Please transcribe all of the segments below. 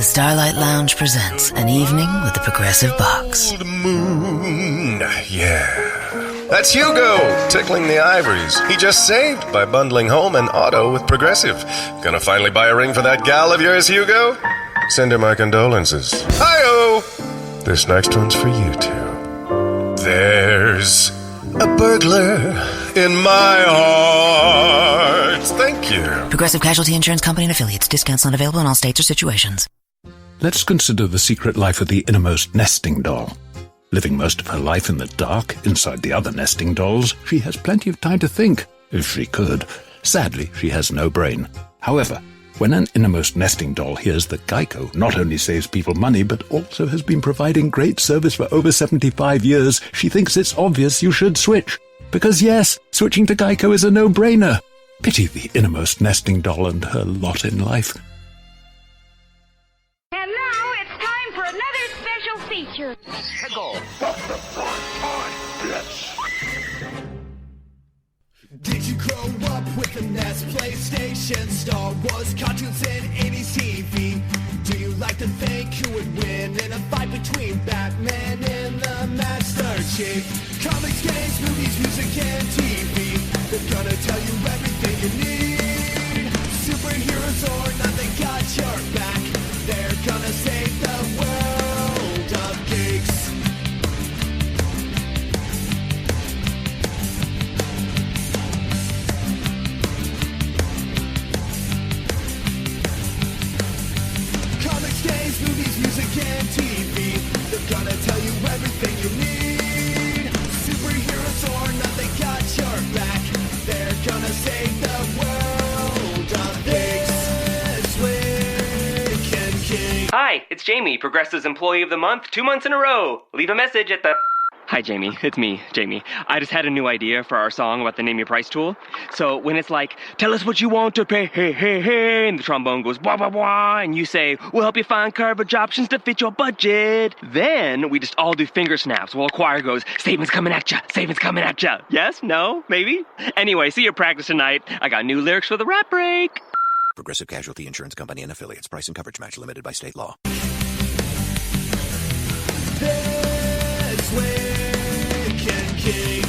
Starlight Lounge presents An Evening with the Progressive Box. Old moon, yeah. That's Hugo, tickling the ivories. He just saved by bundling home and auto with Progressive. Gonna finally buy a ring for that gal of yours, Hugo? Send her my condolences. Hi-oh! This next one's for you two. There's a burglar in my heart. Thank you. Progressive Casualty Insurance Company and Affiliates. Discounts not available in all states or situations. Let's consider the secret life of the innermost nesting doll. Living most of her life in the dark, inside the other nesting dolls, she has plenty of time to think, if she could. Sadly, she has no brain. However, when an innermost nesting doll hears that Geico not only saves people money, but also has been providing great service for over 75 years, she thinks it's obvious you should switch. Because yes, switching to Geico is a no-brainer. Pity the innermost nesting doll and her lot in life. And now it's time for another special feature. Did you grow up with the NES, PlayStation, Star Wars, cartoons, and 80s TV? Do you like to think who would win in a fight between Batman and the Master Chief? Comics, games, movies, music, and TV. They're gonna tell you everything you need. Superheroes or not, they got your back. They're gonna save the world of geeks. Comics, games, movies, music, and TV. They're gonna tell you everything you need. Superheroes or not, they got your back. They're gonna save the world of geeks. This week in Geek. Hi, it's Jamie, Progressive's Employee of the Month, 2 months in a row. Leave a message at the... Hi, Jamie. It's me, Jamie. I just had a new idea for our song about the Name Your Price tool. So when it's like, tell us what you want to pay, hey, hey, hey, and the trombone goes, wah, wah, wah, and you say, we'll help you find coverage options to fit your budget. Then we just all do finger snaps while a choir goes, savings coming at ya, savings coming at ya. Yes? No? Maybe? Anyway, see your practice tonight. I got new lyrics for the rap break. Progressive Casualty Insurance Company and Affiliates. Price and coverage match limited by state law. This week in Geek.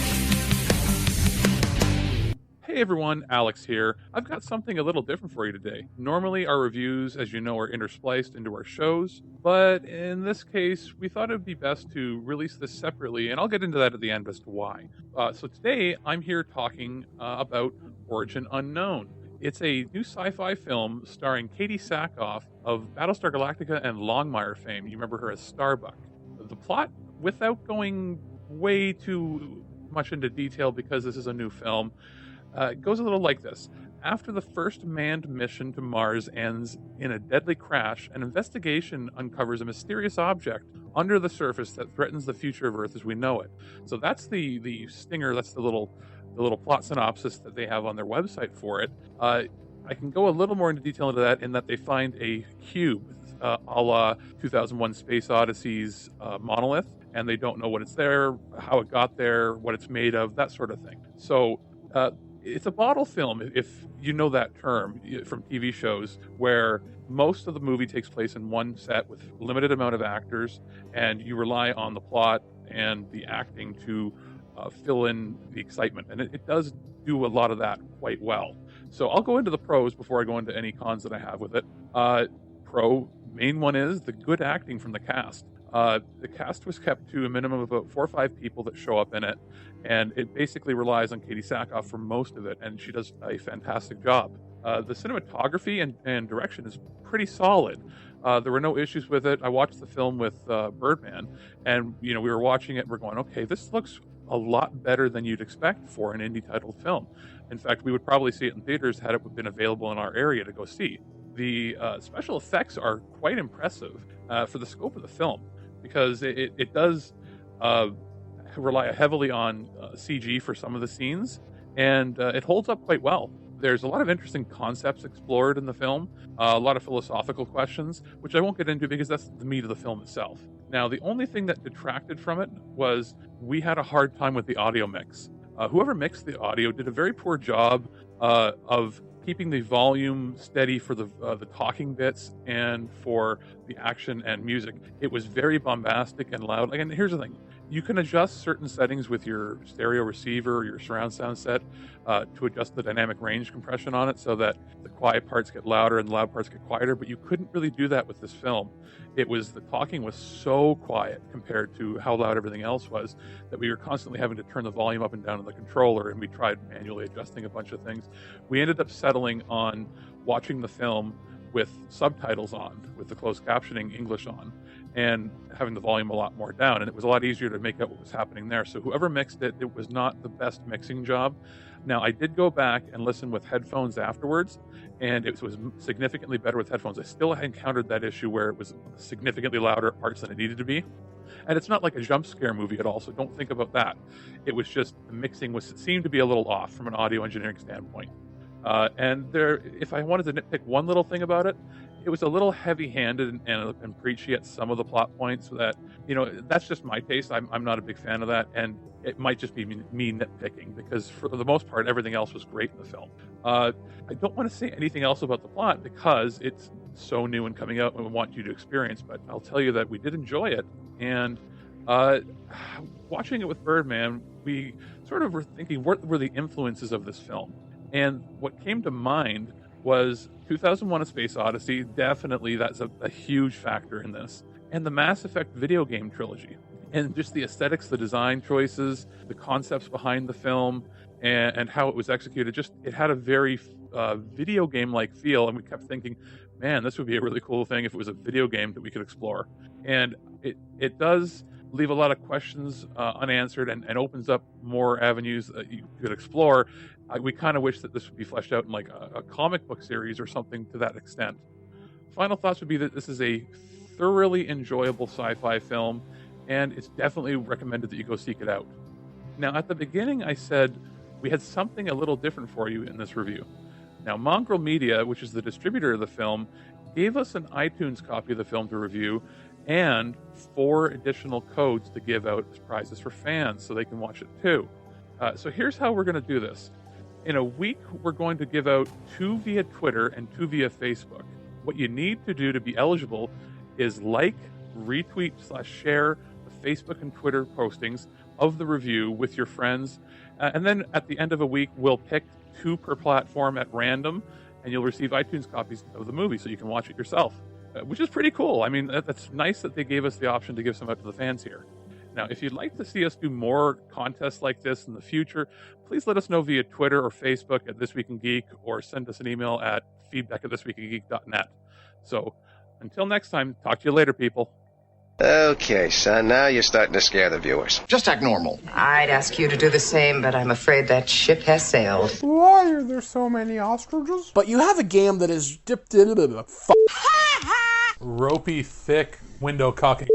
Hey everyone, Alex here. I've got something a little different for you today. Normally our reviews, as you know, are interspliced into our shows, but in this case, we thought it would be best to release this separately, and I'll get into that at the end as to why. So today, I'm here talking about Origin Unknown. It's a new sci-fi film starring Katee Sackhoff of Battlestar Galactica and Longmire fame. You remember her as Starbuck. The plot, without going way too much into detail because this is a new film, goes a little like this. After the first manned mission to Mars ends in a deadly crash, an investigation uncovers a mysterious object under the surface that threatens the future of Earth as we know it. So that's the stinger, that's the little plot synopsis that they have on their website for it. I can go a little more into detail into that in that they find a cube, a la 2001 Space Odyssey's monolith, and they don't know what it's there, how it got there, what it's made of, that sort of thing. So it's a bottle film, if you know that term from TV shows, where most of the movie takes place in one set with limited amount of actors, and you rely on the plot and the acting to fill in the excitement. And it does do a lot of that quite well. So I'll go into the pros before I go into any cons that I have with it. Main one is the good acting from the cast. The cast was kept to a minimum of about 4 or 5 people that show up in it, and it basically relies on Katee Sackhoff for most of it, and she does a fantastic job. The cinematography and direction is pretty solid. There were no issues with it. I watched the film with Birdman, and we were watching it and we're going, okay, this looks a lot better than you'd expect for an indie titled film. In fact, we would probably see it in theaters had it been available in our area to go see. The special effects are quite impressive for the scope of the film, because it does rely heavily on CG for some of the scenes, and it holds up quite well. There's a lot of interesting concepts explored in the film, a lot of philosophical questions, which I won't get into because that's the meat of the film itself. Now, the only thing that detracted from it was we had a hard time with the audio mix. Whoever mixed the audio did a very poor job of keeping the volume steady for the talking bits and for the action and music. It was very bombastic and loud. And here's the thing. You can adjust certain settings with your stereo receiver or your surround sound set to adjust the dynamic range compression on it so that the quiet parts get louder and the loud parts get quieter, but you couldn't really do that with this film. The talking was so quiet compared to how loud everything else was that we were constantly having to turn the volume up and down on the controller, and we tried manually adjusting a bunch of things. We ended up settling on watching the film with subtitles on, with the closed captioning English on, and having the volume a lot more down. And it was a lot easier to make out what was happening there. So whoever mixed it, it was not the best mixing job. Now, I did go back and listen with headphones afterwards, and it was significantly better with headphones. I still encountered that issue where it was significantly louder at parts than it needed to be. And it's not like a jump scare movie at all, so don't think about that. It was just the mixing seemed to be a little off from an audio engineering standpoint. If I wanted to nitpick one little thing about it, it was a little heavy-handed and preachy at some of the plot points. That, that's just my taste. I'm not a big fan of that, and it might just be me nitpicking, because for the most part, everything else was great in the film. I don't want to say anything else about the plot because it's so new and coming out and we want you to experience, but I'll tell you that we did enjoy it. And watching it with Birdman, we sort of were thinking, what were the influences of this film? And what came to mind was 2001: A Space Odyssey. Definitely, that's a huge factor in this. And the Mass Effect video game trilogy. And just the aesthetics, the design choices, the concepts behind the film, and how it was executed. It had a very video game-like feel. And we kept thinking, man, this would be a really cool thing if it was a video game that we could explore. And it does leave a lot of questions unanswered and opens up more avenues that you could explore. We kind of wish that this would be fleshed out in like a comic book series or something to that extent. Final thoughts would be that this is a thoroughly enjoyable sci-fi film, and it's definitely recommended that you go seek it out. Now, at the beginning, I said we had something a little different for you in this review. Now, Mongrel Media, which is the distributor of the film, gave us an iTunes copy of the film to review and 4 additional codes to give out as prizes for fans so they can watch it too. So here's how we're going to do this. In a week, we're going to give out 2 via Twitter and 2 via Facebook. What you need to do to be eligible is like, retweet / share the Facebook and Twitter postings of the review with your friends. And then at the end of a week, we'll pick 2 per platform at random, and you'll receive iTunes copies of the movie so you can watch it yourself, which is pretty cool. I mean, that's nice that they gave us the option to give some out to the fans here. Now, if you'd like to see us do more contests like this in the future, please let us know via Twitter or Facebook at This Week in Geek, or send us an email at feedback@thisweekingeek.net. So until next time, talk to you later, people. Okay, son, now you're starting to scare the viewers. Just act normal. I'd ask you to do the same, but I'm afraid that ship has sailed. Why are there so many ostriches? But you have a game that is dipped into the ropey, thick window cocking.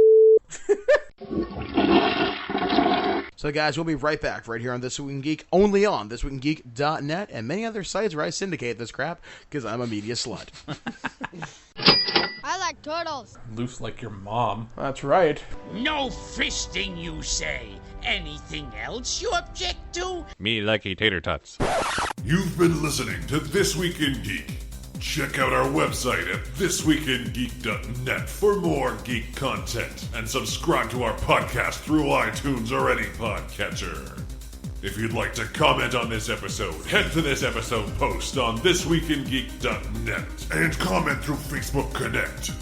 So guys, we'll be right back right here on This Week in Geek, only on thisweekingeek.net and many other sites where I syndicate this crap, because I'm a media slut. I like turtles. Loose like your mom. That's right. No fisting, you say. Anything else you object to? Me likey tater tots. You've been listening to This Week in Geek. Check out our website at thisweekingeek.net for more geek content, and subscribe to our podcast through iTunes or any podcatcher. If you'd like to comment on this episode, head to this episode post on thisweekingeek.net and comment through Facebook Connect.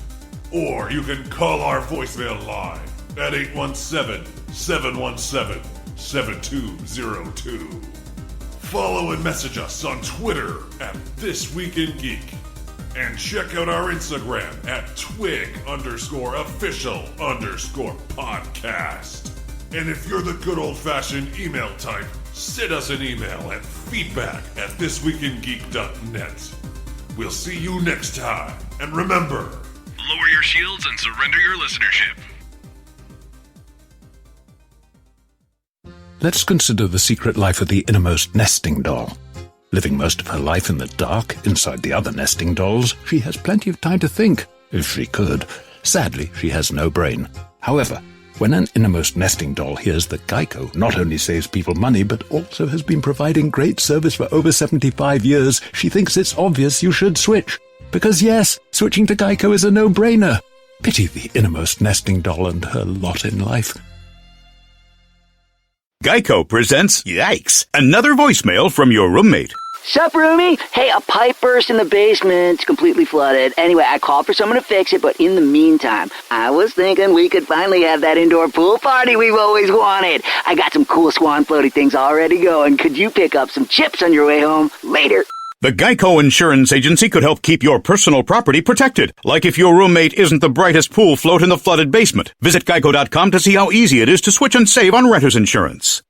Or you can call our voicemail line at 817-717-7202. Follow and message us on Twitter at This Week in Geek. And check out our Instagram at twig_official_podcast. And if you're the good old-fashioned email type, send us an email at feedback@thisweekingeek.net. We'll see you next time. And remember, lower your shields and surrender your listenership. Let's consider the secret life of the innermost nesting doll. Living most of her life in the dark, inside the other nesting dolls, she has plenty of time to think, if she could. Sadly, she has no brain. However, When an innermost nesting doll hears that Geico not only saves people money, but also has been providing great service for over 75 years, she thinks it's obvious you should switch. Because yes, switching to Geico is a no-brainer. Pity the innermost nesting doll and her lot in life. Geico presents Yikes! Another voicemail from your roommate. Sup, roomie? Hey, a pipe burst in the basement. It's completely flooded. Anyway, I called for someone to fix it, but in the meantime, I was thinking we could finally have that indoor pool party we've always wanted. I got some cool swan floaty things already going. Could you pick up some chips on your way home? Later. The Geico Insurance Agency could help keep your personal property protected, like if your roommate isn't the brightest pool float in the flooded basement. Visit geico.com to see how easy it is to switch and save on renter's insurance.